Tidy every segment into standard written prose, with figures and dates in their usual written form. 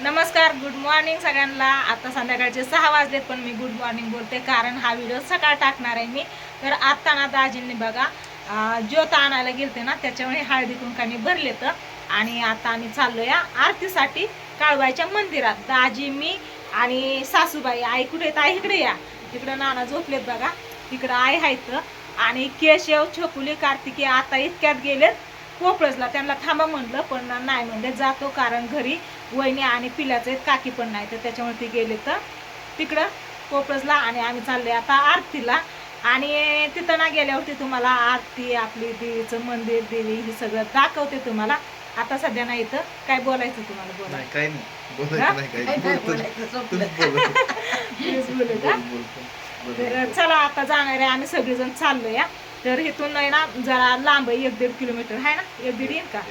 नमस्कार, good morning सगळ्यांना। आता संध्याकाळचे 6 वाजलेत पण मी गुड मॉर्निंग बोलते कारण हा व्हिडिओ सकाळ टाकणार आहे मी। तर आता ना दाजींनी बघा ज्योत आणायला गेलते ना, त्याच्यामुळे हळदी कुंकाने भरले तर आणि आता आम्ही चाललो या आरतीसाठी काळबाईच्या मंदिरात। दाजी, मी आणि सासूबाई। आई कुठे आहेत? आई इकडे या। तिकडे नाना झोपलेत बघा, तिकडं आई आहेत आणि केशव, छकुली, कार्तिकी आता इतक्यात गेलेत पोपळजला। त्यांना थांबा म्हणलं पण नाही म्हणले, जातो कारण घरी वहिनी आणि पिल्याचे काकी पण नाही, तर त्याच्यामुळे ते गेले तर तिकडं पोपळजला आणि आम्ही चाललोय आता आरतीला। आणि तिथं ना गेल्यावरती तुम्हाला आरती, आपली देवीचं मंदिर, देवी हे सगळं दाखवते तुम्हाला। आता सध्या नाही इथं काय बोलायचं तुम्हाला, बोला काय नाही तर चला आता जाणार आहे आम्ही सगळेजण चाललो या। तर इथून आहे ना जरा लांब आहे, 1-1.5 किलोमीटर आहे ना, 1-1.5 येईल का,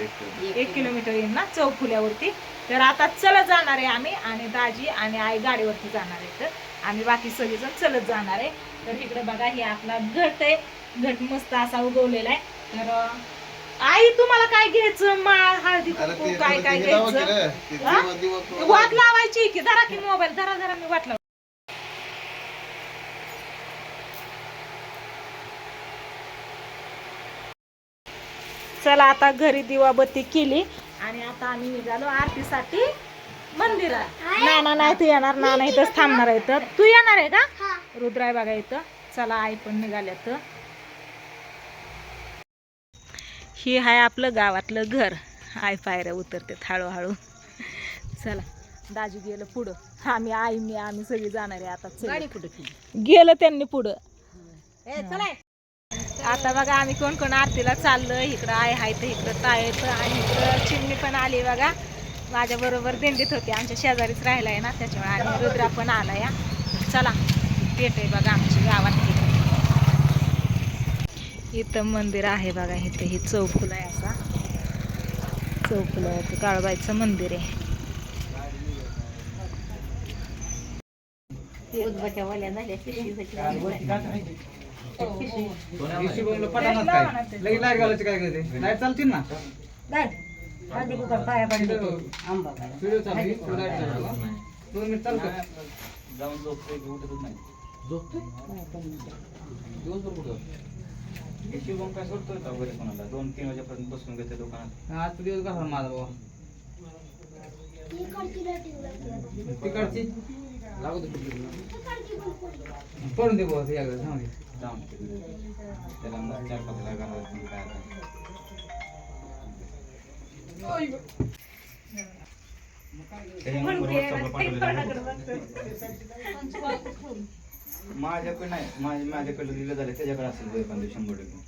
1 किलोमीटर येईल ना चौफुल्यावरती। तर आता चलत जाणार आहे आम्ही आणि दाजी आणि आई गाडीवरती जाणार आहे, तर आम्ही बाकी सगळेजण चलत जाणार आहे। तर इकडे बघा हे आपला घट आहे, घट मस्त असा उगवलेला आहे। तर आई तुम्हाला काय घ्यायचं, माळ, हळदी कुंकू काय काय घ्यायचं? वाट लावायची की, धरा की मोबाईल, धरा धरा मी वाट लाव। चला आता घरी दिवाबत्ती केली आणि आता आम्ही निघालो आरतीसाठी मंदिरात। नाना नाही तू येणार, नाना इथंच थांबणार आहे। तर तू येणार आहे का? रुद्राय बघा इथं। चला आई पण निघाल्यात। ही आहे आपलं गावातलं घर। आई पायऱ्या उतरते हळूहळू। चला दाजी गेलं पुढं, आम्ही आई मी आम्ही सगळी जाणार आहे आता। गाडी पुढे गेलं त्यांनी पुढं। आता बघा आम्ही कोण कोण आरतीला चाललोय। इकडं आई आहे तर इकडं ताई आहेत आणि इकडं चिमणी पण आली बघा, माझ्या बरोबर दिंडीत होती, आमच्या शेजारीच राहिला आहे ना त्याच्यामुळे। आणि रुद्रा पण आला या। चला भेट आहे बघा आमची गावात। इथं मंदिर आहे बघा, इथं ही चौफुला आहे, असा चौफुल्यावरती काळबाईचं मंदिर आहे। शिवम काय सोडतोय का वगैरे कोणाला 2-3 वाजेपर्यंत बसून घेते दुकानात? आज दिवस कसा माझा बाबा तिकडची लागू दे पडून दे बाबा याकडे जाऊन त्याला 4-5 लाख घालायचं काय माझ्याकडे नाही, माझ्याकडे दिलं झालं त्याच्याकडे असेल 100%।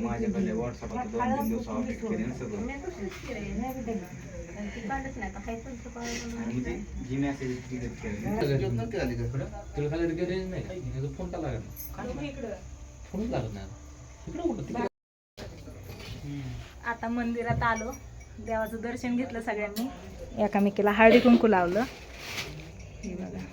माझ्याकडे व्हॉट्सअपला 2-3 दिवस अपडेट केले सगळं म्हणजे जी मेसेज डिलीट केले। फोन का लागत आता मंदिरात आलो, देवाचं दर्शन घेतलं सगळ्यांनी, एकामेकीला हळदी कुंकू लावलं। हे बघा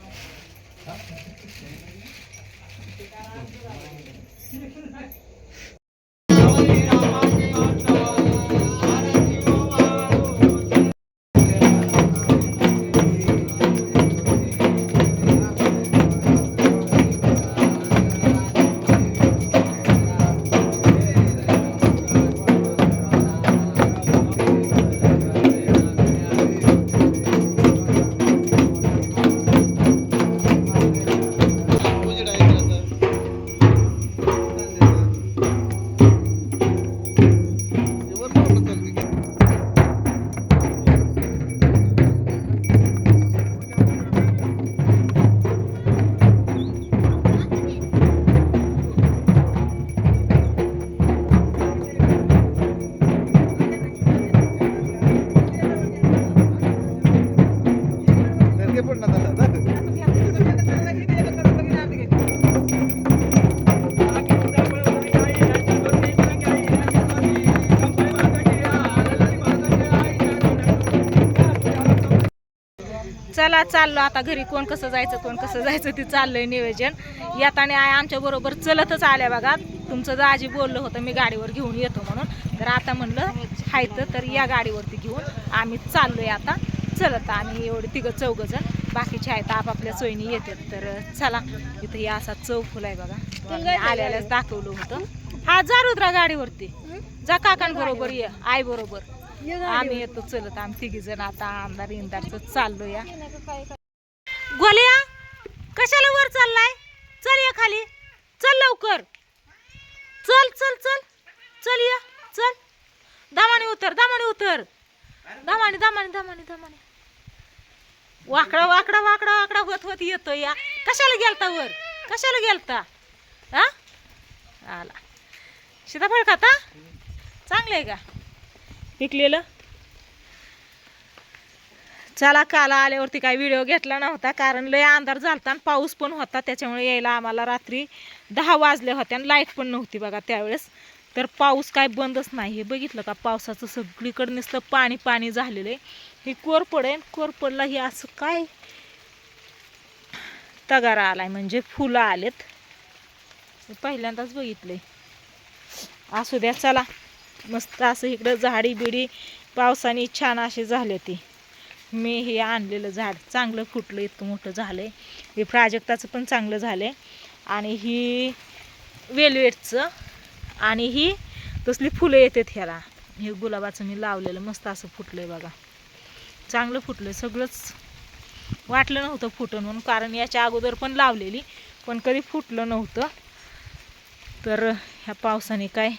चला चाललो आता घरी। कोण कसं जायचं ते चाललंय नियोजन। येताना आमच्या बरोबर चलतच आल्या बघा, तुमचं दाजी बोललं होतं मी गाडीवर घेऊन येतो म्हणून, तर आता म्हणलं हायत तर या गाडीवरती घेऊन आम्ही चाललोय आता चलत. आम्ही एवढे 3-4 जण, बाकीचे आहेत आपापल्या सोयीने येतात. तर चला, इथं या असा चौक फुल आहे बघा, आल्यालाच दाखवलं होतं. हा जा रुद्रा गाडीवरती जा, काकांबरोबर ये, आई बरोबर आम्ही येतो चलत. आम्ही 3 जण आता आमदार इंदारचं चाललो या. गोल्या कशाला वर चाललाय? चल या खाली, चल लवकर, चल चल चल चल या, चल दामाने उतर, दामाने उतर, दामाने दामाने दामाने दामाने. वाकडा वाकडा वाकडा वाकडा होत होत येतो या. कशाला गेलता वर, कशाला गेलता? हा आला. सीताफळ खाता? चांगलं आहे का पिकलेलं? चला, काल आल्यावरती काही व्हिडिओ घेतला नव्हता कारण लय अंधार झालता आणि पाऊस पण होता, त्याच्यामुळे यायला आम्हाला रात्री 10 वाजले होते आणि लाईट पण नव्हती बघा त्यावेळेस. तर पाऊस काय बंदच नाही. हे बघितलं का, पावसाचं सगळीकडे नुसतं पाणी पाणी झालेलं आहे. हे कोरपड आहे, कोरपडला हे असं काय तगारा आलाय, म्हणजे फुलं आलेत. पहिल्यांदाच बघितलंय. असू द्या, चला मस्त असं इकडं झाडी बिडी पावसाने छान असे झाले. ती मी हे आणलेलं झाड चांगलं फुटलं, इतकं मोठं झालंय. हे प्राजक्ताचं पण चांगलं झालंय, आणि ही वेलवेटचं, आणि ही तसली फुलं येतात ह्याला. हे गुलाबाचं मी लावलेलं मस्त असं फुटलंय बघा, चांगलं फुटलंय. सगळंच वाटलं नव्हतं फुटून म्हणून, कारण याच्या अगोदर पण लावलेली पण कधी फुटलं नव्हतं. तर ह्या पावसाने काय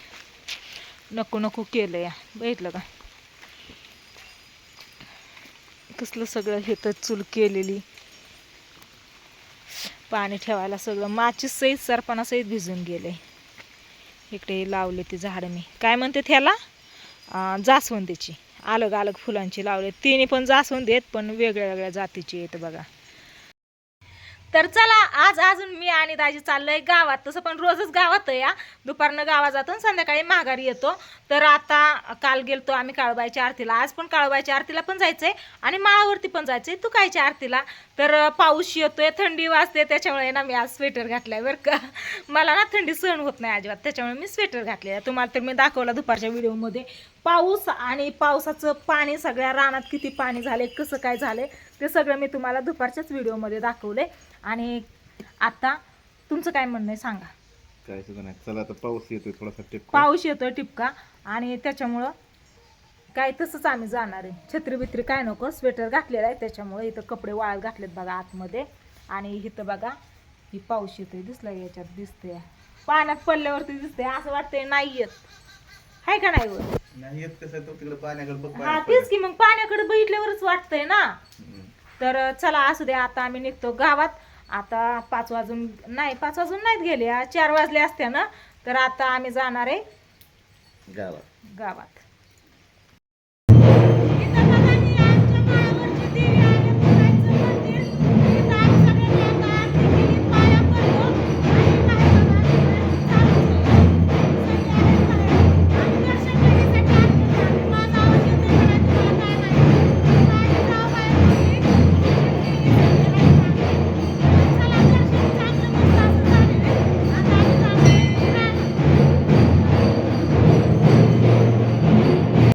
नको नको केलं या. बघितलं का कसलं सगळं हे तर चूल केलेली, पाणी ठेवायला सगळं माचीस सहित सरपणा सहित भिजून गेले. इकडे लावले ते झाडं मी काय म्हणते त्याला, जास्वंदीची अलग अलग फुलांची लावले. तिन्ही पण जास्वंदी आहेत पण वेगळ्या वेगळ्या जातीची आहेत बघा. तर चला, आज अजून मी आणि दाजी चाललोय गावात. तसं पण रोजच गावात या, दुपारनं गावात जातो आणि संध्याकाळी माघारी येतो. तर आता काल गेलतो आम्ही काळूबाईच्या आरतीला, आज पण काळूबाईच्या आरतीला पण जायचंय आणि माळावरती पण जायचंय तुकाईच्या आरतीला. तर पाऊस येतोय, थंडी वाजते, त्याच्यामुळे ना मी आज स्वेटर घातलाय बरं का. मला ना थंडी सहन होत नाही अजिबात, त्याच्यामुळे मी स्वेटर घातलेला. तुम्हाला तर मी दाखवला दुपारच्या व्हिडिओमध्ये पाऊस, आणि पावसाचं पाणी सगळ्या रानात किती पाणी झाले, कसं काय झाले ते सगळं मी तुम्हाला दुपारच्याच व्हिडिओमध्ये दाखवले. आणि आता तुमचं काय म्हणणं आहे सांगा. काय सुद्धा नाही. चला आता पाऊस येतोय, थोडासा टिपका, पाऊस येतोय टिपका, आणि त्याच्यामुळं काय तसंच आम्ही जाणार आहे. छत्री बित्री काय नको, स्वेटर घातलेला आहे त्याच्यामुळे. इथं कपडे वाळत घातलेत बघा आतमध्ये, आणि इथं बघा ही पाऊस येतोय, दिसला याच्यात दिसते, पाण्यात पडल्यावरती दिसते, असं वाटतंय नाही येत आहे का नाही वर नाही येत. कसं तो तिकडे पाण्याकडे बघ. हा तेच की, मग पाण्याकडे बघितल्यावरच वाटतंय ना. तर चला असू दे, आता आम्ही निघतो गावात. आता 5 वाजून नाहीत गेले, 4 वाजले असते ना. तर आता आम्ही जाणार आहे गावात.